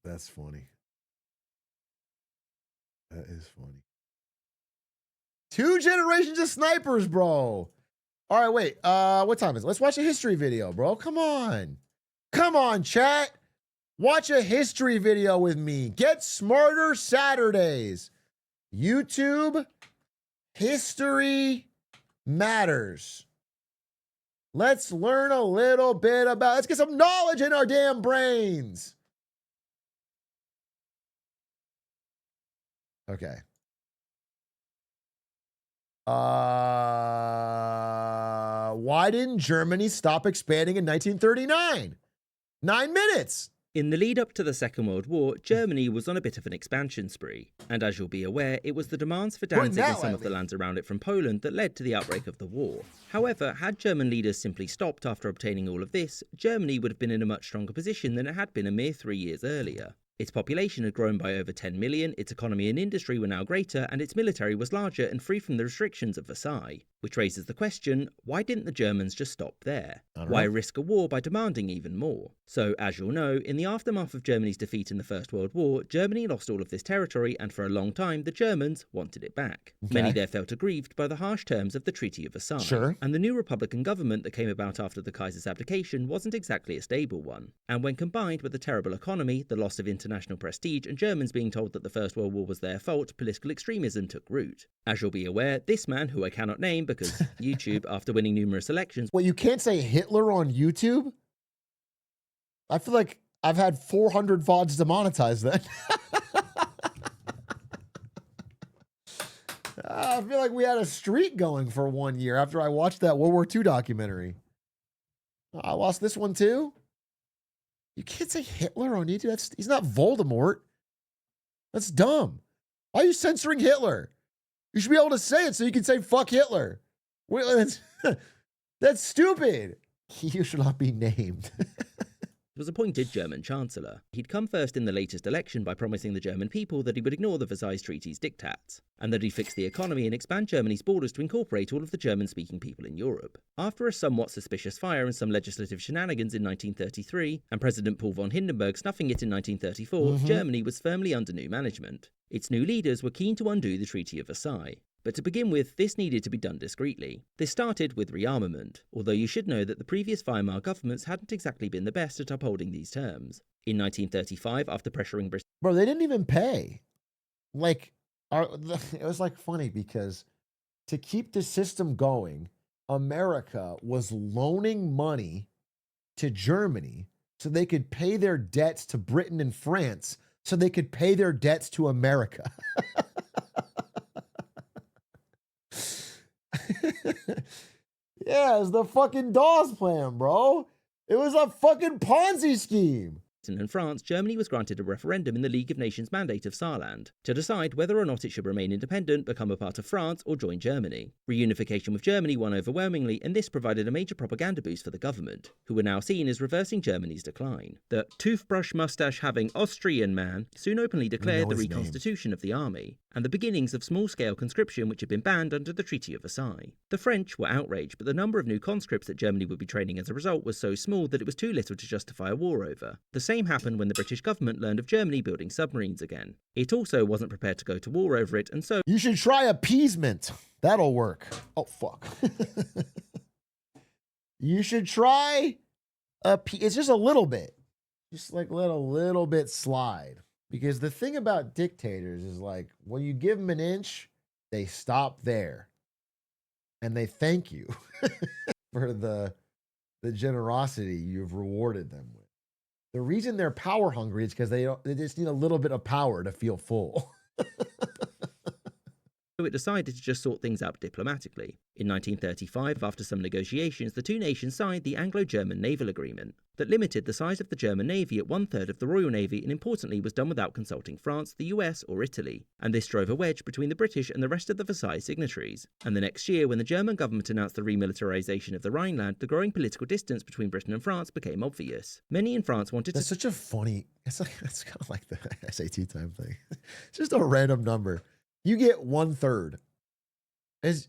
That's funny. That is funny. 2 generations of snipers, bro. All right, wait. What time is it? Let's watch a history video, bro. Come on. Come on, chat. Watch a history video with me. Get smarter Saturdays. YouTube, history matters. Let's learn a little bit about, let's get some knowledge in our damn brains. Okay. Why didn't Germany stop expanding in 1939? 9 minutes. In the lead up to the Second World War, Germany was on a bit of an expansion spree, and as you'll be aware, it was the demands for Danzig and some of the lands around it from Poland that led to the outbreak of the war. However, had German leaders simply stopped after obtaining all of this, Germany would have been in a much stronger position than it had been a mere 3 years earlier. Its population had grown by over 10 million, its economy and industry were now greater, and its military was larger and free from the restrictions of Versailles. Which raises the question, why didn't the Germans just stop there? Why risk a war by demanding even more? So, as you'll know, in the aftermath of Germany's defeat in the First World War, Germany lost all of this territory, and for a long time, the Germans wanted it back. Many there felt aggrieved by the harsh terms of the Treaty of Versailles. And the new Republican government that came about after the Kaiser's abdication wasn't exactly a stable one. And when combined with the terrible economy, the loss of international prestige, and Germans being told that the First World War was their fault, political extremism took root. As you'll be aware, this man, who I cannot name because YouTube, after winning numerous elections... Well, you can't say Hitler on YouTube? I feel like I've had 400 VODs demonetized then. I feel like we had a streak going for 1 year after I watched that World War II documentary. I lost this one too? You can't say Hitler on YouTube. He's not Voldemort. That's dumb. Why are you censoring Hitler? You should be able to say it so you can say fuck Hitler. That's stupid. He should not be named. was appointed German Chancellor. He'd come first in the latest election by promising the German people that he would ignore the Versailles Treaty's diktats, and that he'd fix the economy and expand Germany's borders to incorporate all of the German-speaking people in Europe. After a somewhat suspicious fire and some legislative shenanigans in 1933, and President Paul von Hindenburg snuffing it in 1934, Germany was firmly under new management. Its new leaders were keen to undo the Treaty of Versailles. But to begin with, this needed to be done discreetly. This started with rearmament, although you should know that the previous Weimar governments hadn't exactly been the best at upholding these terms. In 1935, after pressuring Britain... Bro, they didn't even pay. Like, it was like funny because to keep the system going, America was loaning money to Germany so they could pay their debts to Britain and France so they could pay their debts to America. Yeah, it's the fucking Dawes plan, bro. It was a fucking Ponzi scheme. And France, Germany was granted a referendum in the League of Nations mandate of Saarland to decide whether or not it should remain independent, become a part of France, or join Germany. Reunification with Germany won overwhelmingly, and this provided a major propaganda boost for the government, who were now seen as reversing Germany's decline. The toothbrush mustache-having Austrian man soon openly declared the reconstitution of the army, and the beginnings of small-scale conscription which had been banned under the Treaty of Versailles. The French were outraged, but the number of new conscripts that Germany would be training as a result was so small that it was too little to justify a war over. The same happened when the British government learned of Germany building submarines again. It also wasn't prepared to go to war over it, and so... You should try appeasement. That'll work. Oh, fuck. You should try... It's just a little bit. Just like let a little bit slide. Because the thing about dictators is like, when you give them an inch, they stop there. And they thank you for the generosity you've rewarded them with. The reason they're power hungry is because they just need a little bit of power to feel full. So it decided to just sort things out diplomatically. In 1935, after some negotiations, the two nations signed the Anglo-German Naval Agreement that limited the size of the German Navy at 1/3 of the Royal Navy and importantly was done without consulting France, the US or Italy. And this drove a wedge between the British and the rest of the Versailles signatories. And the next year, when the German government announced the remilitarization of the Rhineland, the growing political distance between Britain and France became obvious. Many in France wanted to... That's such a funny... It's kind of like the SAT time thing. It's just a random number. You get 1/3. It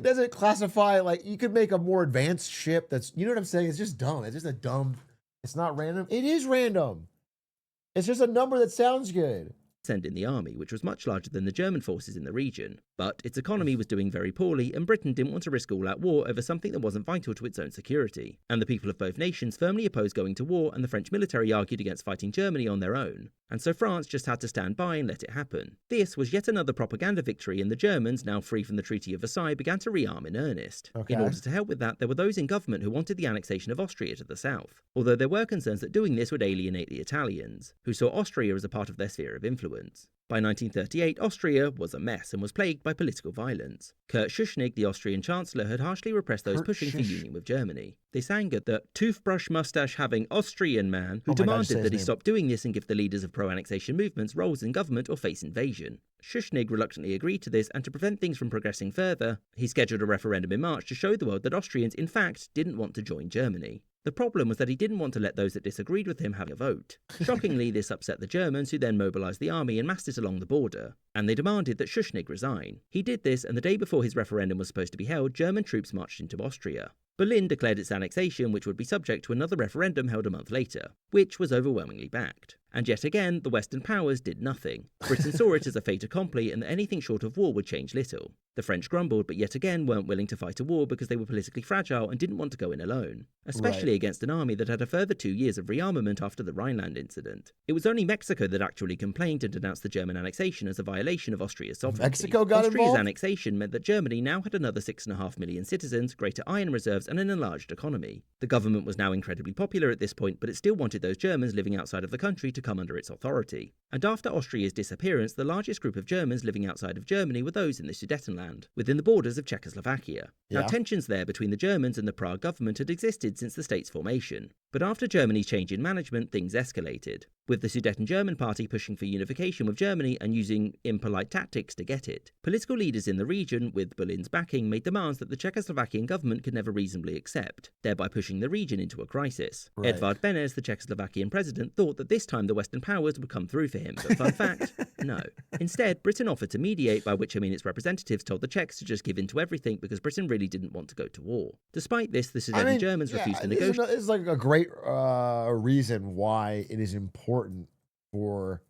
doesn't classify, like, you could make a more advanced ship that's, you know what I'm saying? It's just dumb. It's just a dumb It's not random. It is random. It's just a number that sounds good. Send in the army, which was much larger than the German forces in the region. But its economy was doing very poorly, and Britain didn't want to risk all-out war over something that wasn't vital to its own security. And the people of both nations firmly opposed going to war, and the French military argued against fighting Germany on their own. And so France just had to stand by and let it happen. This was yet another propaganda victory, and the Germans, now free from the Treaty of Versailles, began to rearm in earnest. Okay. In order to help with that, there were those in government who wanted the annexation of Austria to the south, although there were concerns that doing this would alienate the Italians, who saw Austria as a part of their sphere of influence. By 1938, Austria was a mess and was plagued by political violence. Kurt Schuschnigg, the Austrian Chancellor, had harshly repressed those pushing for union with Germany. This angered the toothbrush-mustache-having Austrian man who demanded that he stop doing this and give the leaders of pro-annexation movements roles in government or face invasion. Schuschnigg reluctantly agreed to this, and to prevent things from progressing further, he scheduled a referendum in March to show the world that Austrians, in fact, didn't want to join Germany. The problem was that he didn't want to let those that disagreed with him have a vote. Shockingly, this upset the Germans, who then mobilised the army and massed it along the border, and they demanded that Schuschnigg resign. He did this, and the day before his referendum was supposed to be held, German troops marched into Austria. Berlin declared its annexation, which would be subject to another referendum held a month later, which was overwhelmingly backed. And yet again, the Western powers did nothing. Britain saw it as a fait accompli, and that anything short of war would change little. The French grumbled, but yet again weren't willing to fight a war because they were politically fragile and didn't want to go in alone, especially against an army that had a further 2 years of rearmament after the Rhineland incident. It was only Mexico that actually complained and denounced the German annexation as a violation of Austria's sovereignty. Mexico got Austria's involved? annexation meant that Germany now had another 6.5 million citizens, greater iron reserves, and an enlarged economy. The government was now incredibly popular at this point, but it still wanted those Germans living outside of the country to come under its authority. And after Austria's disappearance, the largest group of Germans living outside of Germany were those in the Sudetenland, within the borders of Czechoslovakia. Now, tensions there between the Germans and the Prague government had existed since the state's formation. But after Germany's change in management, things escalated, with the Sudeten German Party pushing for unification with Germany and using impolite tactics to get it. Political leaders in the region, with Berlin's backing, made demands that the Czechoslovakian government could never reasonably accept, thereby pushing the region into a crisis. Edvard Beneš, the Czechoslovakian president, thought that this time the Western powers would come through for him, but fun fact, no. Instead, Britain offered to mediate, by which I mean its representatives told the Czechs to just give in to everything because Britain really didn't want to go to war. Despite this, the Sudeten Germans refused to negotiate. This is like a great reason why it is important for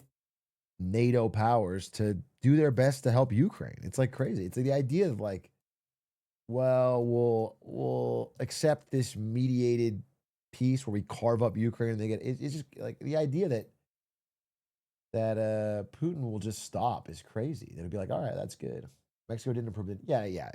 NATO powers to do their best to help Ukraine. It's like crazy. It's like the idea of like, well, we'll accept this mediated peace where we carve up Ukraine and they get it's just like the idea that Putin will just stop is crazy. They'll be like, all right, that's good. Mexico didn't approve it. Yeah.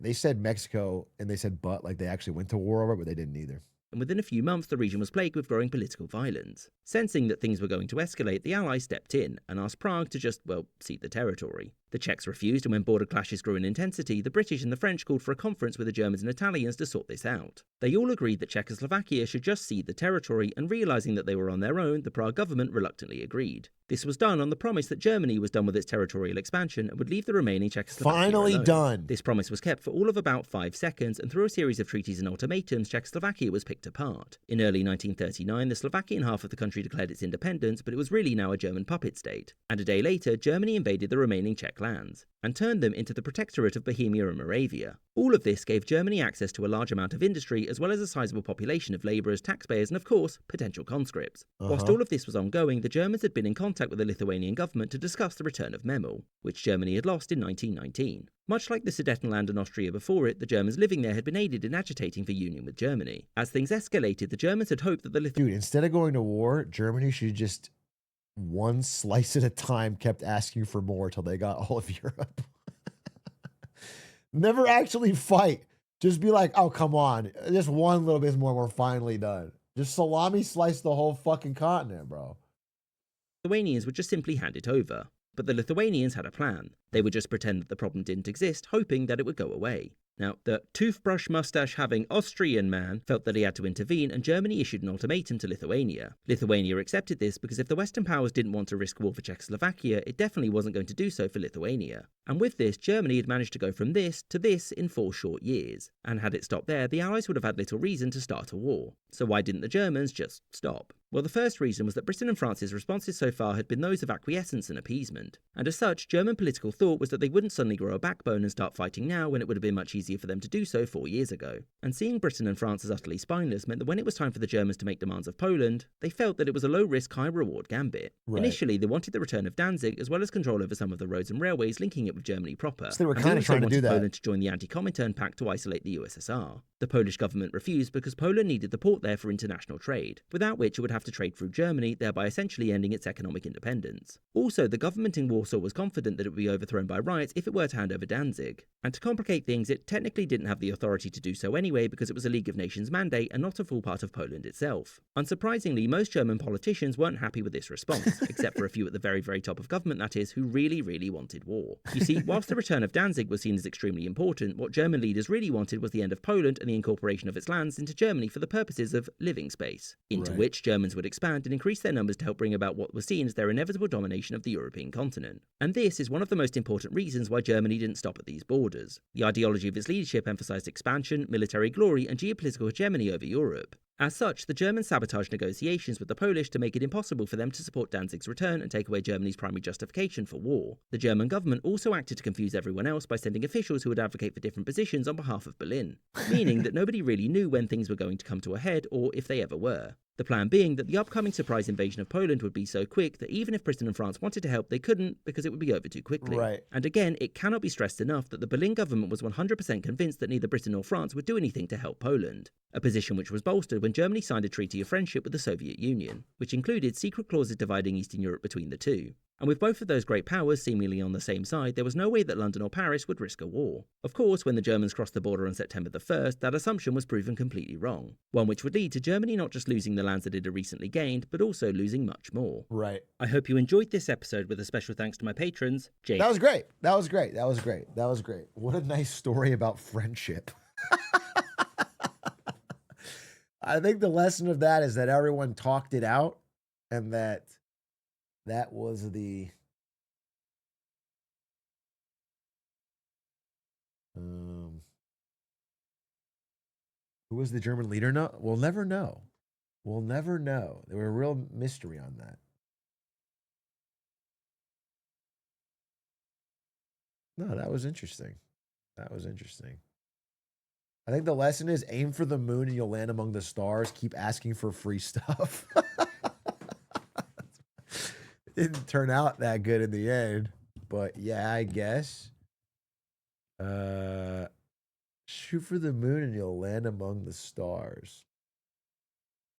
They said Mexico and they said but like they actually went to war over it, but they didn't either. And within a few months the region was plagued with growing political violence. Sensing that things were going to escalate, the Allies stepped in and asked Prague to just, well, cede the territory. The Czechs refused, and when border clashes grew in intensity, the British and the French called for a conference with the Germans and Italians to sort this out. They all agreed that Czechoslovakia should just cede the territory, and realising that they were on their own, the Prague government reluctantly agreed. This was done on the promise that Germany was done with its territorial expansion and would leave the remaining Czechoslovakia finally alone. Done. This promise was kept for all of about 5 seconds, and through a series of treaties and ultimatums, Czechoslovakia was picked apart. In early 1939, the Slovakian half of the country declared its independence, but it was really now a German puppet state. And a day later, Germany invaded the remaining Czech lands and turned them into the Protectorate of Bohemia and Moravia. All of this gave Germany access to a large amount of industry, as well as a sizable population of labourers, taxpayers, and of course, potential conscripts. Whilst all of this was ongoing, the Germans had been in contact with the Lithuanian government to discuss the return of Memel, which Germany had lost in 1919. Much like the Sudetenland and Austria before it, the Germans living there had been aided in agitating for union with Germany. As things escalated, the Germans had hoped that the Dude, instead of going to war, Germany should just one slice at a time kept asking for more till they got all of Europe. Never actually fight. Just be like, oh, come on. Just one little bit more, we're finally done. Just salami slice the whole fucking continent, bro. Lithuanians would just simply hand it over. But the Lithuanians had a plan. They would just pretend that the problem didn't exist, hoping that it would go away. Now, the toothbrush-mustache-having Austrian man felt that he had to intervene, and Germany issued an ultimatum to Lithuania. Lithuania accepted this because if the Western powers didn't want to risk war for Czechoslovakia, it definitely wasn't going to do so for Lithuania. And with this, Germany had managed to go from this to this in 4 short years. And had it stopped there, the Allies would have had little reason to start a war. So why didn't the Germans just stop? Well, the first reason was that Britain and France's responses so far had been those of acquiescence and appeasement. And as such, German political thought was that they wouldn't suddenly grow a backbone and start fighting now when it would have been much easier for them to do so 4 years ago. And seeing Britain and France as utterly spineless meant that when it was time for the Germans to make demands of Poland, they felt that it was a low-risk, high-reward gambit. Right. Initially, they wanted the return of Danzig as well as control over some of the roads and railways linking it with Germany proper. So they were kind of trying to do that. Poland to join the anti-Comintern Pact to isolate the USSR. The Polish government refused because Poland needed the port there for international trade, without which it would have to trade through Germany, thereby essentially ending its economic independence. Also, the government in Warsaw was confident that it would be overthrown by riots if it were to hand over Danzig. And to complicate things, it technically didn't have the authority to do so anyway because it was a League of Nations mandate and not a full part of Poland itself. Unsurprisingly, most German politicians weren't happy with this response, except for a few at the very, very top of government, that is, who really, really wanted war. You see, whilst the return of Danzig was seen as extremely important, what German leaders really wanted was the end of Poland and the incorporation of its lands into Germany for the purposes of living space, into which Germans would expand and increase their numbers to help bring about what was seen as their inevitable domination of the European continent. And this is one of the most important reasons why Germany didn't stop at these borders. The ideology of its leadership emphasized expansion, military glory, and geopolitical hegemony over Europe. As such, the Germans sabotaged negotiations with the Polish to make it impossible for them to support Danzig's return and take away Germany's primary justification for war. The German government also acted to confuse everyone else by sending officials who would advocate for different positions on behalf of Berlin, meaning that nobody really knew when things were going to come to a head or if they ever were. The plan being that the upcoming surprise invasion of Poland would be so quick that even if Britain and France wanted to help, they couldn't because it would be over too quickly. And again, it cannot be stressed enough that the Berlin government was 100% convinced that neither Britain nor France would do anything to help Poland, a position which was bolstered when Germany signed a treaty of friendship with the Soviet Union, which included secret clauses dividing Eastern Europe between the two. And with both of those great powers seemingly on the same side, there was no way that London or Paris would risk a war. Of course, when the Germans crossed the border on September the 1st, that assumption was proven completely wrong. One which would lead to Germany not just losing the lands that it had recently gained, but also losing much more. I hope you enjoyed this episode with a special thanks to my patrons, Jake. That was great. That was great. That was great. That was great. What a nice story about friendship. I think the lesson of that is that everyone talked it out and that was the who was the German leader? No, we'll never know. We'll never know. There was a real mystery on that. No, that was interesting. That was interesting. I think the lesson is aim for the moon and you'll land among the stars. Keep asking for free stuff. It didn't turn out that good in the end, but yeah, I guess. Shoot for the moon and you'll land among the stars.